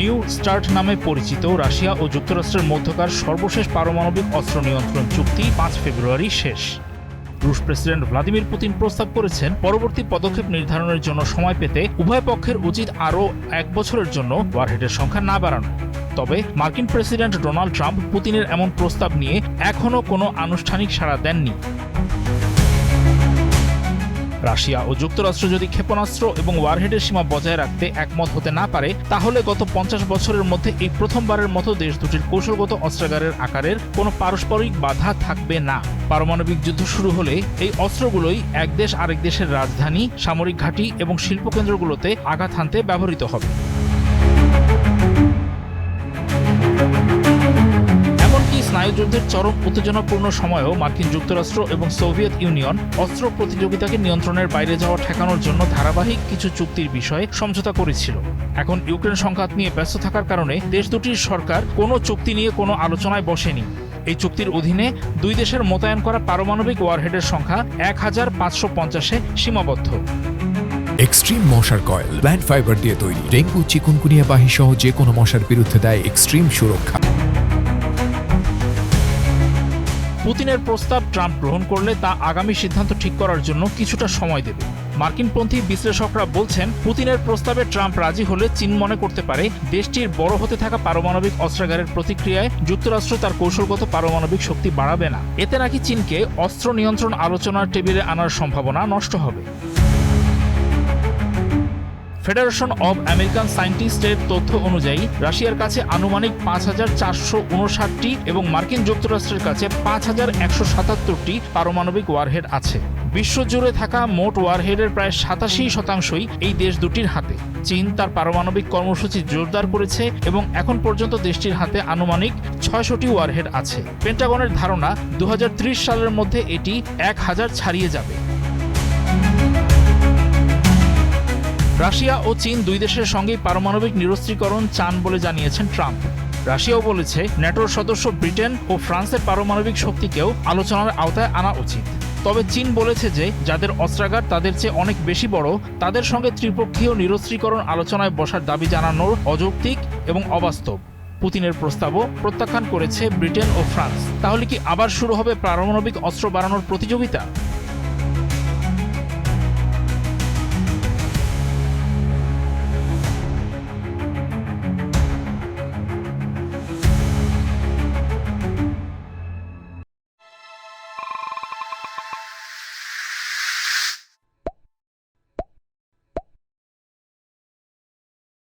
New start নামে পরিচিত Russia ও যুক্তরাষ্ট্রের মধ্যকার সর্বশেষ পারমাণবিক অস্ত্র নিয়ন্ত্রণ চুক্তি ৫ ফেব্রুয়ারি শেষ। রুশ প্রেসিডেন্ট ভ্লাদিমির পুতিন প্রস্তাব করেছেন, পরবর্তী পদক্ষেপ নির্ধারণের জন্য সময় পেতে উভয় পক্ষের উচিত আরও ১ বছরের জন্য ওয়ারহেডের সংখ্যা না বাড়ানো। তবে মার্কিন প্রেসিডেন্ট ডোনাল্ড ট্রাম্প পুতিনের এমন প্রস্তাব নিয়ে এখনও কোনো আনুষ্ঠানিক সাড়া দেননি। রাশিয়া ও যুক্তরাষ্ট্র যদি ক্ষেপণাস্ত্র এবং ওয়ারহেডের সীমা বজায় রাখতে একমত হতে না পারে, তাহলে গত ৫০ বছরের মধ্যে এই প্রথমবারের মতো দেশ দুটির কৌশলগত অস্ত্রাগারের আকারের কোনো পারস্পরিক বাধা থাকবে না। পারমাণবিক যুদ্ধ শুরু হলে এই অস্ত্রগুলোই এক দেশ আরেক দেশের রাজধানী, সামরিক ঘাঁটি এবং শিল্পকেন্দ্রগুলোতে আঘাত হানতে ব্যবহৃত হবে। স্নায়ুযুদ্ধের চরম উত্তেজনাপূর্ণ সময়েও মার্কিন যুক্তরাষ্ট্র এবং সোভিয়েত ইউনিয়ন অস্ত্র প্রতিযোগিতাকে নিয়ন্ত্রণের বাইরে যাওয়া ঠেকানোর জন্য ধারাবাহিক কিছু চুক্তির বিষয়ে সমঝোতা করেছিল। এখন ইউক্রেন সংঘাত নিয়ে ব্যস্ত থাকার কারণে দেশ দুটির সরকার কোনো চুক্তি নিয়ে কোনো আলোচনায় বসেনি। এই চুক্তির অধীনে দুই দেশের মোতায়েন করা পারমাণবিক ওয়ারহেডের সংখ্যা ১,৫৫০-এ সীমাবদ্ধ। এক্সট্রিম মশার কয়েল প্ল্যান্ট ফাইবার দিয়ে তৈরি, ডেঙ্গু, চিকুনগুনিয়া বাহি সহ যে কোনো মশার বিরুদ্ধে দেয় এক্সট্রিম সুরক্ষা। পুতিনের প্রস্তাব ট্রাম্প গ্রহণ করলে তা আগামী সিদ্ধান্ত ঠিক করার জন্য কিছুটা সময় দেবে। মার্কিনপন্থী বিশ্লেষকরা বলছেন, পুতিনের প্রস্তাবে ট্রাম্প রাজি হলে চীন মনে করতে পারে দেশটির বড় হতে থাকা পারমাণবিক অস্ত্রাগারের প্রতিক্রিয়ায় যুক্তরাষ্ট্র তার কৌশলগত পারমাণবিক শক্তি বাড়াবে না। এতে নাকি চীনকে অস্ত্র নিয়ন্ত্রণ আলোচনার টেবিলে আনার সম্ভাবনা নষ্ট হবে। ফেডারেশন অব আমেরিকান সায়েন্টিস্টের তথ্য অনুযায়ী রাশিয়ার কাছে আনুমানিক ৫,৪৫৯টি এবং মার্কিন যুক্তরাষ্ট্রের কাছে ৫,১৭৭টি পারমাণবিক ওয়ারহেড আছে। বিশ্বজুড়ে থাকা মোট ওয়ারহেডের প্রায় ৮৭% এই দেশ দুটির হাতে। চীন তার পারমাণবিক কর্মসূচি জোরদার করেছে এবং এখন পর্যন্ত দেশটির হাতে আনুমানিক ৬০০টি ওয়ারহেড আছে। পেন্টাগনের ধারণা ২০৩০ সালের মধ্যে এটি ১,০০০ ছাড়িয়ে যাবে। রাশিয়া ও চীন দুই দেশের সঙ্গেই পারমাণবিক নিরস্ত্রীকরণ চান বলে জানিয়েছেন ট্রাম্প। রাশিয়াও বলেছে, ন্যাটোর সদস্য ব্রিটেন ও ফ্রান্সের পারমাণবিক শক্তিকেও আলোচনার আওতায় আনা উচিত। তবে চীন বলেছে যে যাদের অস্ত্রাগার তাদের চেয়ে অনেক বেশি বড়, তাদের সঙ্গে ত্রিপক্ষীয় নিরস্ত্রীকরণ আলোচনায় বসার দাবি জানানোর অযৌক্তিক এবং অবাস্তব। পুতিনের প্রস্তাবও প্রত্যাখ্যান করেছে ব্রিটেন ও ফ্রান্স। তাহলে কি আবার শুরু হবে পারমাণবিক অস্ত্র বাড়ানোর প্রতিযোগিতা?